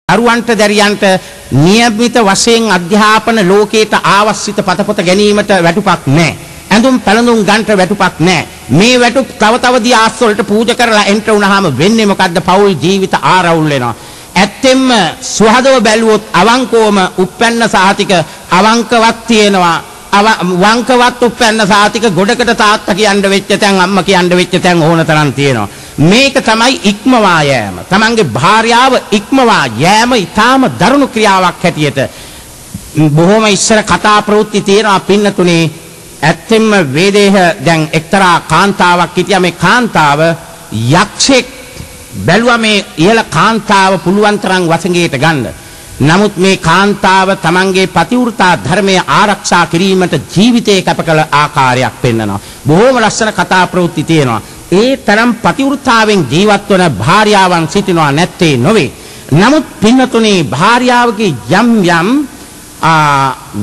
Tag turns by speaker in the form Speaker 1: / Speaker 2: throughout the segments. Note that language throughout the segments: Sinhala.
Speaker 1: දරුවන්ට දැරියන්ට නියමිත වශයෙන් අධ්‍යාපන ලෝකයට ආවශ්‍යත පතපොත ගැනීමට වැටුපක් නැහැ. ඇඳුම් පැළඳුම් ගන්නට වැටුපක් නැහැ. මේ වැටුප් තව දී ආස්වලට පූජා කරලා එන්ටර් වුණාම වෙන්නේ මොකද්ද? පෞල් ජීවිත ආරවුල් වෙනවා. ඇත්තෙන්ම සුහදව බැලුවොත් අවංකවම උප්පැන්න සාතික අවංකවක් තියෙනවා. වංකවත් උප්පැන්න සාතික ගොඩකට තාත්තා කියන්න වෙච්ච තැන් අම්මා කියන්න වෙච්ච තැන් ඕන තරම් තියෙනවා. මේක තමයි ඉක්මවා යෑම. තමන්ගේ භාර්යාව ඉක්මවා යෑම ඊටාම දරුණු ක්‍රියාවක් හැටියට බොහොම ඉස්සර කතා ප්‍රවෘත්ති තියෙනවා පින්නතුනේ. ඇත්තෙන්ම වේදේහ දැන් එක්තරා කාන්තාවක් හිටියා. මේ කාන්තාව යක්ෂෙක් බැලුවා මේ ඉහළ කාන්තාව පුළුවන් තරම් වසඟයට ගන්න. නමුත් මේ කාන්තාව තමන්ගේ පතිවෘතා ධර්මය ආරක්ෂා කිරීමට ජීවිතේ කැප කළ ආකාරයක් පෙන්වනවා. බොහොම ලස්සන කතා ප්‍රවෘත්ති තියෙනවා. ඒ තරම් පතිවෘතාවෙන් ජීවත් වන භාර්යාවන් සිටිනවා නැත්තේ නොවේ. නමුත් පින්නතුනේ භාර්යාවගේ යම්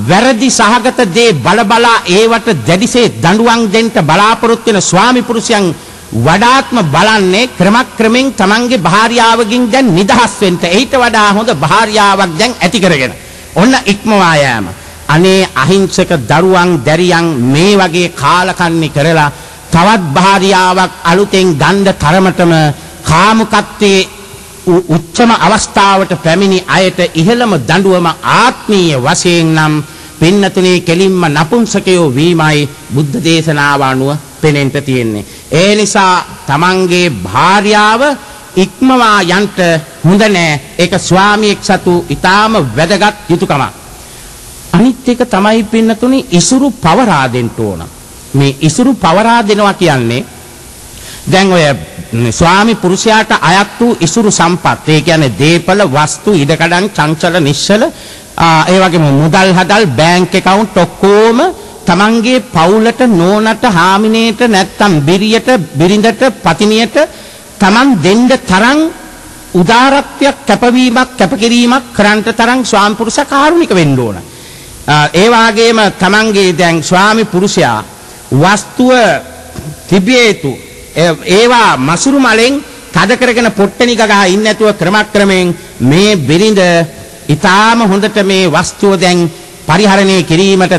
Speaker 1: වැරදි සහගත දේ බලබලා ඒවට දැඩිසේ දඬුවම් දෙන්න බලාපොරොත්තු වෙන ස්වාමි පුරුෂයන් වඩාත්ම බලන්නේ ක්‍රමක්‍රමෙන් තමන්ගේ භාර්යාවකින් දැන් නිදහස් වෙන්න. ඊට වඩා හොඳ භාර්යාවක් දැන් ඇති කරගෙන ඔන්න ඉක්මවා යෑම. අනේ අහිංසක දරුවන් දැරියන් මේ වගේ කාලකන්ණි කරලා තවත් භාර්යාවක් අලුතෙන් ගන්න තරමටම කාමුකත්වයේ උච්චම අවස්ථාවට පැමිණි අයට ඉහළම දඬුවම ආත්මීය වශයෙන් නම් පින්නතුනේ කෙලින්ම නපුංසකයෝ වීමයි බුද්ධ දේශනාව අනුව පෙනෙන්න තියෙන්නේ. ඒ නිසා තමන්ගේ භාර්යාව ඉක්මවා යන්ට හොඳ නෑ. ඒක ස්වාමියෙක් සතු ඊටාම වැදගත් යුතුයකමක්. අනිත් එක තමයි පින්නතුනේ ඉසුරු පවරා දෙන්න ඕන. මේ ඉසුරු පවරා දෙනවා කියන්නේ දැන් ඔය ස්වාමි පුරුෂයාට අයත් වූ ඉසුරු සම්පත්. ඒ කියන්නේ දීපල වස්තු ඉඩකඩම් චංචල නිශ්චල ඒ වගේම මුදල් හදල් බැංක් account ඔක්කොම තමන්ගේ පවුලට නෝනට හාමිනේට නැත්තම් බිරියට බිරිඳට පතිනියට තමන් දෙන්න තරම් උදාරත්වයක් කැපවීමක් කැපකිරීමක් කරන්නට තරම් ස්වාමි පුරුෂයා කාරුණික වෙන්න ඕන. ඒ වගේම තමන්ගේ දැන් ස්වාමි පුරුෂයා වස්තුව තිබිය යුතු ඒවා මසුරු මලෙන් තද කරගෙන පොට්ටනි ගගා ඉන්නේ නැතුව ක්‍රමක්‍රමයෙන් මේ බිරිඳ ඊටාම හොඳට මේ වස්තුව දැන් පරිහරණය කිරීමට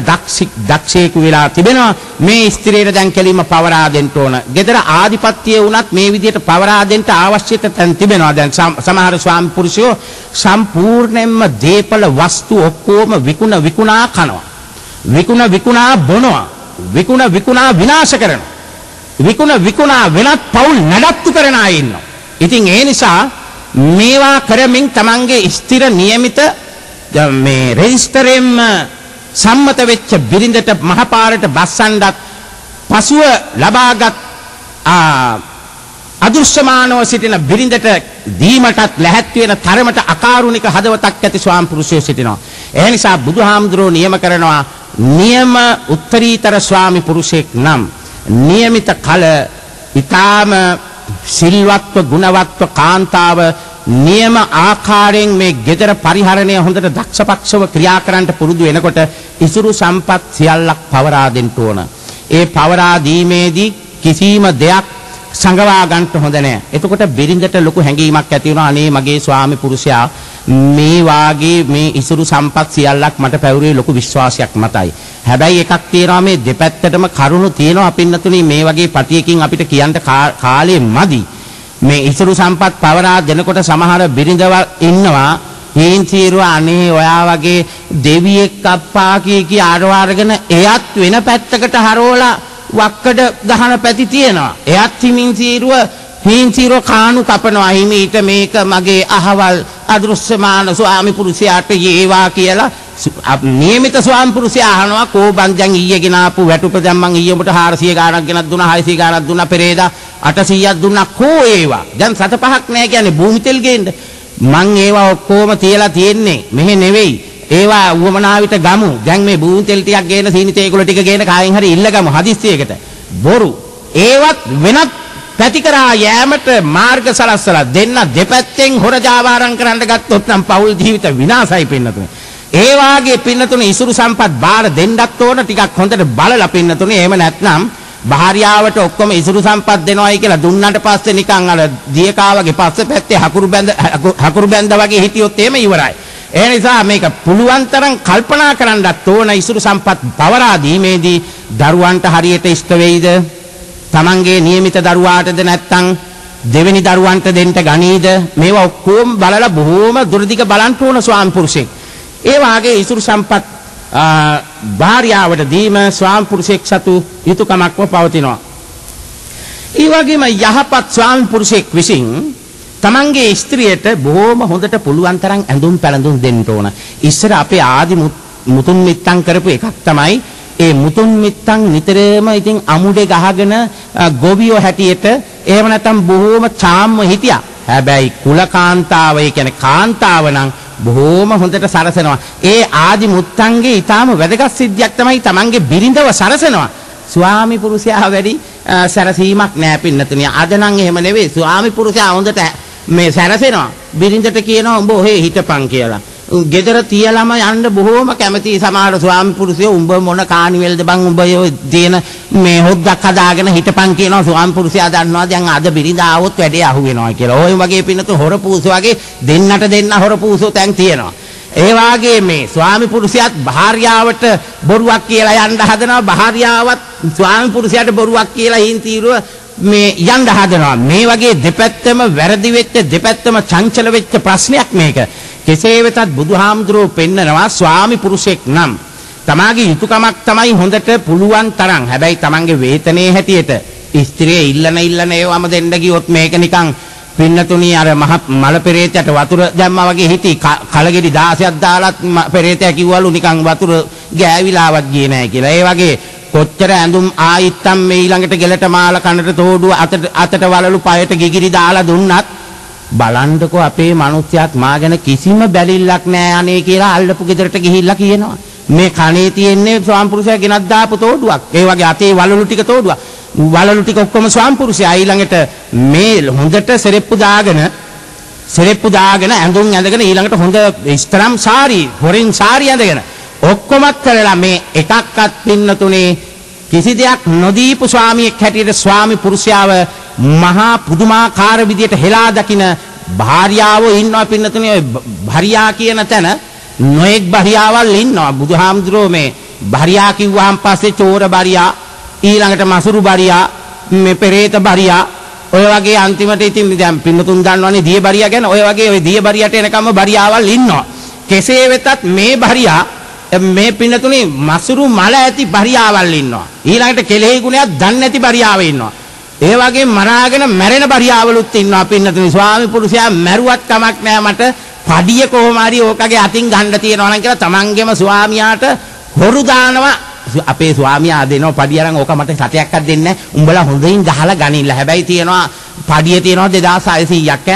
Speaker 1: දක්ෂයෙකු වෙලා තිබෙනවා. මේ ස්ත්‍රියට දැන් කෙලින්ම පවරා දෙන්න ඕන. ගෙදර ආධිපත්‍යය වුණත් මේ විදිහට පවරා දෙන්න අවශ්‍යත තැන් තිබෙනවා. දැන් සමහර ස්වාමි පුරුෂයෝ සම්පූර්ණයෙන්ම දීපල වස්තු ඔක්කොම විකුණා කනවා. විකුණා බොනවා. විකුණා විනාශ කරනවා. විකුණා වෙනත් පවුල් නඩත්තු කරන අය ඉන්නවා. ඉතින් ඒ නිසා මේවා කරමින් තමන්ගේ ස්ථිර නියමිත මේ රෙජිස්ටරෙන් සම්මත වෙච්ච බිරිඳට මහපාරට බස්සන්නත් පසුව ලබාගත් අදෘශ්‍යමානව සිටින බිරිඳට දීමටත් ලැහැත් වෙන තරමට අකාරුණික හදවතක් ඇති ස්වාමි පුරුෂයෝ සිටිනවා. ඒ නිසා බුදුහාමුදුරුවෝ නියම කරනවා නියම උත්තරීතර ස්වාමි පුරුෂයෙක් නම් නියමිත කල ඊටාම සිල්වත්ව ගුණවත්ව කාන්තාව නියම ආකාරයෙන් මේ ගෙදර පරිහරණය හොඳට දක්ෂපක්ෂව ක්‍රියා කරන්නට පුරුදු වෙනකොට ඉසුරු සම්පත් සියල්ලක් පවරා දෙන්න ඕන. ඒ පවරා දීමේදී කිසිම දෙයක් සංගවා ගන්නට හොඳ නැහැ. එතකොට බිරිඳට ලොකු හැඟීමක් ඇති වෙනවා. අනේ මගේ ස්වාමි පුරුෂයා මේ වාගේ මේ ඉසුරු සම්පත් සියල්ලක් මට පැවරුවේ ලොකු විශ්වාසයක් මතයි. හැබැයි එකක් තියෙනවා මේ දෙපැත්තටම කරුණු තියෙනවා. පින්නතුනේ මේ වගේ පටියකින් අපිට කියන්න කාලේ මදි. මේ ඉසුරු සම්පත් පවරා දෙනකොට සමහර බිරිඳවල් ඉන්නවා හේන්සීරුව අනේ ඔයා වගේ දෙවියෙක් අප්පා කී ආරවාරගෙන එයත් වෙන පැත්තකට හරවලා වක්කඩ ගහන පැති තියෙනවා. එයත් හේන්සීරුව කාණු කපනවා. හිමීට මේක මගේ අහවල් අදෘශ්‍යමාන ස්වාමි පුරුෂයාට යේවා කියලා නියමිත ස්වාමි පුරුෂයා අහනවා කෝබන් දැන් ඊයේ ගෙනාපු වැටුප දැන් මං ඊයේ උඹට 400 ගාණක් ගෙනත් දුන්නා 600 ගාණක් දුන්නා පෙරේදා 800ක් දුන්නා කෝ ඒවා දැන් 7-5ක් නැහැ කියන්නේ භූමි තෙල් ගේන්න මං ඒවා ඔක්කොම තියලා තියෙන්නේ මෙහෙ නෙවෙයි ඒවා වුවමනා විට ගමු දැන් මේ භූමි තෙල් ටිකක් ගේන සීනි තේකුල ටික ගේන කායෙන් හරි ඉල්ලගමු හදිස්සියකට බොරු ඒවත් වෙනත් පැතිකරා යෑමට මාර්ග සලස්සලා දෙන්න දෙපැත්තෙන් හොරජාවාරම් කරන්න ගත්තොත් නම් පෞල් ජීවිත විනාශයි පින්නතුනේ. ඒ වාගේ පින්නතුනේ ඉසුරු සම්පත් බාර දෙන්නත් ඕන ටිකක් හොඳට බලලා පින්නතුනේ. එහෙම නැත්නම් භාර්යාවට ඔක්කොම ඉසුරු සම්පත් දෙනවයි කියලා දුන්නාට පස්සේ නිකන් අර දියකාවගේ පස්සේ පැත්තේ හකුරු බැඳ වගේ හිටියොත් එහෙම ඉවරයි. ඒ නිසා මේක පුළුවන් තරම් කල්පනා කරන්නත් ඕන ඉසුරු සම්පත් පවරා දීමේදී දරුවන්ට හරියට ඉෂ්ට වෙයිද? තමන්ගේ නියමිත දරුවාටද නැත්නම් දෙවෙනි දරුවන්ට දෙන්න ගනීද? මේවා ඔක්කොම බලලා බොහෝම දුරදිග බලන්න ඕන ස්වාමි පුරුෂයෙක්. ඒ වාගේ ඉසුරු සම්පත් භාර්යාවට දීම ස්වාමි පුරුෂයෙක් සතු යුතුයකමක්ව පවතිනවා. ඒ වගේම යහපත් ස්වාමි පුරුෂයෙක් විසින් තමන්ගේ ස්ත්‍රියට බොහොම හොඳට පුළුවන් තරම් ඇඳුම් පැළඳුම් දෙන්න ඕන. ඉස්සර අපේ ආදි මුතුන් මිත්තන් කරපු එකක් තමයි ඒ මුතුන් මිත්තන් නිතරම ඉතින් අමුඩේ ගහගෙන ගොවියෝ හැටියට එහෙම නැත්නම් බොහොම චාම්ව හිටියා. හැබැයි කුලකාන්තාව ඒ කියන්නේ කාන්තාව නම් බොහොම හොඳට සරසනවා. ඒ ආදි මුත්තන්ගේ ඊටාම වැදගත් සිද්ධියක් තමයි තමන්ගේ බිරිඳව සරසනවා. ස්වාමි පුරුෂයා වැඩි සරසීමක් නෑ පින්නතුණිය. අද නම් එහෙම නෙවෙයි. ස්වාමි පුරුෂයා හොඳට මේ සැරසෙනවා. බිරිඳට කියනවා උඹ ඔහෙ හිටපන් කියලා. ගෙදර තියලම යන්න බොහෝම කැමති සමහර ස්වාමි පුරුෂයෝ උඹ මොන කානිවෙල්ද බං උඹ ඔය දේන මේ හොද්දක් හදාගෙන හිටපන් කියනවා. ස්වාමි පුරුෂයා දන්නවා දැන් අද බිරිඳ ආවොත් වැඩේ අහු වෙනවා කියලා. ඔය වගේ පින්නතු හොර පූසෝ වගේ දෙන්න හොර පූසෝ තැන් තියෙනවා. ඒ වාගේ මේ ස්වාමි පුරුෂයාත් භාර්යාවට බොරුවක් කියලා යන්න හදනවා. භාර්යාවත් ස්වාමි පුරුෂයාට බොරුවක් කියලා හින්තිරුව මේ යන්න හදනවා. මේ වගේ දෙපැත්තම වැරදි වෙච්ච දෙපැත්තම චංචල වෙච්ච ප්‍රශ්නයක් මේක. කෙසේ වෙතත් බුදුහාමුදුරුවෝ පෙන්නනවා ස්වාමි පුරුෂයෙක් නම් තමාගේ යුතුයකමක් තමයි හොඳට පුළුවන් තරම්. හැබැයි තමන්ගේ වේතනයේ හැටියට ස්ත්‍රිය ඉල්ලන ඒවම දෙන්න ගියොත් මේක නිකන් පින්නතුණි අර මහ මල පෙරේතයට වතුර දැම්මා වගේ හිටි කලගෙඩි 16ක් දාලත් පෙරේතයා කිව්වලු නිකන් වතුර ගෑවිලාවත් ගියේ නැහැ කියලා. ඒ වගේ කොච්චර ඇඳුම් ආයිත්තම් මේ ඊළඟට ගෙලට මාල කනට තෝඩුව අතට වලලු පයට ගිගිරි දාලා දුන්නත් බලන්නකෝ අපේ මිනිස්සයාත් මා ගැන කිසිම බැලිල්ලක් නෑ අනේ කියලා අල්ලපු ගෙදරට ගිහිල්ලා කියනවා. මේ කනේ තියෙන්නේ ස්වාමි පුරුෂයා ගෙනත් දාපු තෝඩුවක්. ඒ වගේ අතේ වලලු ටික තෝඩුවක්. වලලු ටික ඔක්කොම ස්වාමි පුරුෂයා ඊළඟට මේ හොඳට සෙරෙප්පු දාගෙන ඇඳුම් ඇඳගෙන ඊළඟට හොඳ ස්තරම් සාරි හොරින් සාරි ඇඳගෙන ඔක්කොමත් කරලා මේ එකක්වත් පින්නතුනේ කිසි දෙයක් නොදීපු ස්වාමියෙක් හැටියට ස්වාමි පුරුෂයාව මහා පුදුමාකාර විදියට හෙලා දකින භාර්යාවෝ ඉන්නවා පින්නතුනේ. ඔය භාර්යා කියන තැන නොඑක් භාර්යාවල් ඉන්නවා. බුදුහාමුදුරුවෝ මේ භාර්යා කිව්වහන් පස්සේ චෝර භාර්යා ඊළඟට මසුරු භාර්යා මේ පෙරේත භාර්යා ඔය වගේ අන්තිමට ඉතින් දැන් පින්නතුන් දන්නවනේ දිය භාර්යා ගැන. ඔය වගේ ඔය දිය භාර්යාට එනකම්ම භාර්යාවල් ඉන්නවා. කෙසේ වෙතත් මේ භාර්යා මේ පින්නතුනේ මසුරු මල ඇති භාර්යාවල් ඉන්නවා. ඊළඟට කෙලෙහි ගුණයක් දන්නේ නැති භාර්යාව ඉන්නවා. ඒ වගේ මරාගෙන මැරෙන භාර්යාවලුත් ඉන්නවා පින්නතුනේ. ස්වාමි පුරුෂයා මැරුවත් කමක් නැහැ මට පඩිය කොහොම හරි ඕකගේ අතින් ගන්න තියනවා නම් කියලා තමන්ගේම ස්වාමියාට හොරු දානවා. අපේ ස්වාමියා දෙනවා පඩිය අරන් ඕක මට සතයක්වත් දෙන්නේ නැහැ. උඹලා හොඳින් ගහලා ගනින්න. හැබැයි තියනවා පඩිය තියනවා 2600ක්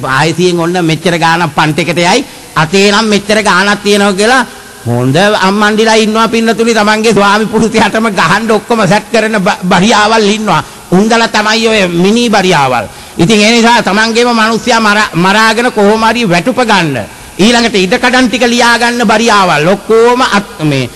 Speaker 1: ඈ 600න් ඔන්න මෙච්චර ගාණක් පන්ට් එකට යයි. අතේ නම් මෙච්චර ගාණක් තියනවා කියලා හොඳ අම්මන්ඩිලා ඉන්නවා පින්නතුනි. තමන්ගේ ස්වාමි පුරුෂයාටම ගහන්න ඔක්කොම සෙට් කරන භාර්යාවල් ඉන්නවා. උන්දලා තමයි ඔය මිනි භාර්යාවල්. ඉතින් ඒ නිසා තමන්ගේම මිනිස්සයා මරාගෙන කොහොම හරි වැටුප ගන්න ඊළඟට ඉඩකඩම් ටික ලියා ගන්න භාර්යාවල් ඔක්කොම මේ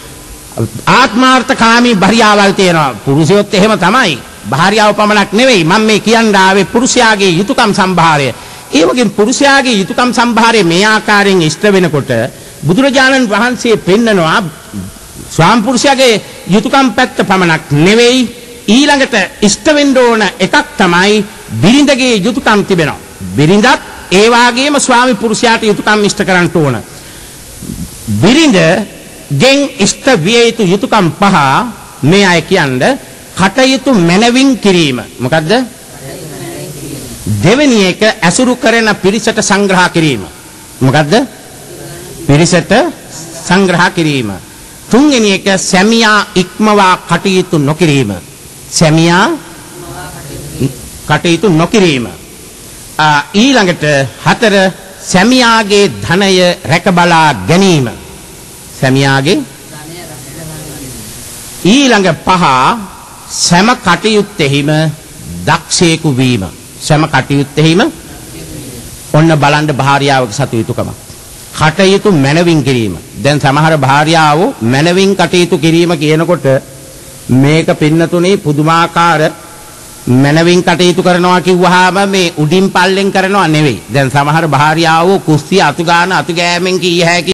Speaker 1: ආත්මාර්ථකාමී භාර්යාවල් තියෙනවා. පුරුෂයොත් එහෙම තමයි. භාර්යාව පමණක් නෙවෙයි මම මේ කියන්න ආවේ පුරුෂයාගේ යුතුයකම් සම්භාරය. ඒ වගේම පුරුෂයාගේ යුතුයකම් සම්භාරය මේ ආකාරයෙන් ඉෂ්ට වෙනකොට බුදුරජාණන් වහන්සේ පෙන්නනවා ස්වාමි පුරුෂයාගේ යුතුයකම් පැත්ත පමණක් නෙවෙයි ඊළඟට ඉෂ්ට වෙන්න ඕන එකක් තමයි බිරිඳගේ යුතුයකම් තිබෙනවා. බිරිඳත් ඒ වාගේම ස්වාමි පුරුෂයාට යුතුයකම් ඉෂ්ට කරන්න ඕන. බිරිඳගෙන් ඉෂ්ට විය යුතු යුතුයකම් පහ මේ අය කියන්නේ කටයුතු මනවින් කිරීම. මොකද්ද? දෙවෙනි එක ඇසුරු කරන පිරිසට සංග්‍රහ කිරීම. මොකද්ද? පිරිසට සංග්‍රහ කිරීම. තුන්වෙනි එක සැමියා ඉක්මවා කටයුතු නොකිරීම. සැමියා කටයුතු නොකිරීම. ඊළඟට හතර සැමියාගේ ධනය රැකබලා ගැනීම. සැමියාගේ ඊළඟ පහ සෑම කටයුත්තෙහිම දක්ෂයෙකු වීම. සෑම කටයුත්තෙහිම ඔන්න බලන්න භාර්යාවක සතු යුතුයකම. කටයුතු මනවින් කිරීම. දැන් සමහර භාර්යාවෝ මනවින් කටයුතු කිරීම කියනකොට මේක පින්නතුනේ පුදුමාකාර මනවින් කටයුතු කරනවා කිව්වහම මේ උඩින් පල්ලෙන් කරනවා නෙවෙයි. දැන් සමහර භාර්යාවෝ කුස්සිය අතු ගන්න අතු ගෑමෙන් කීය හැකි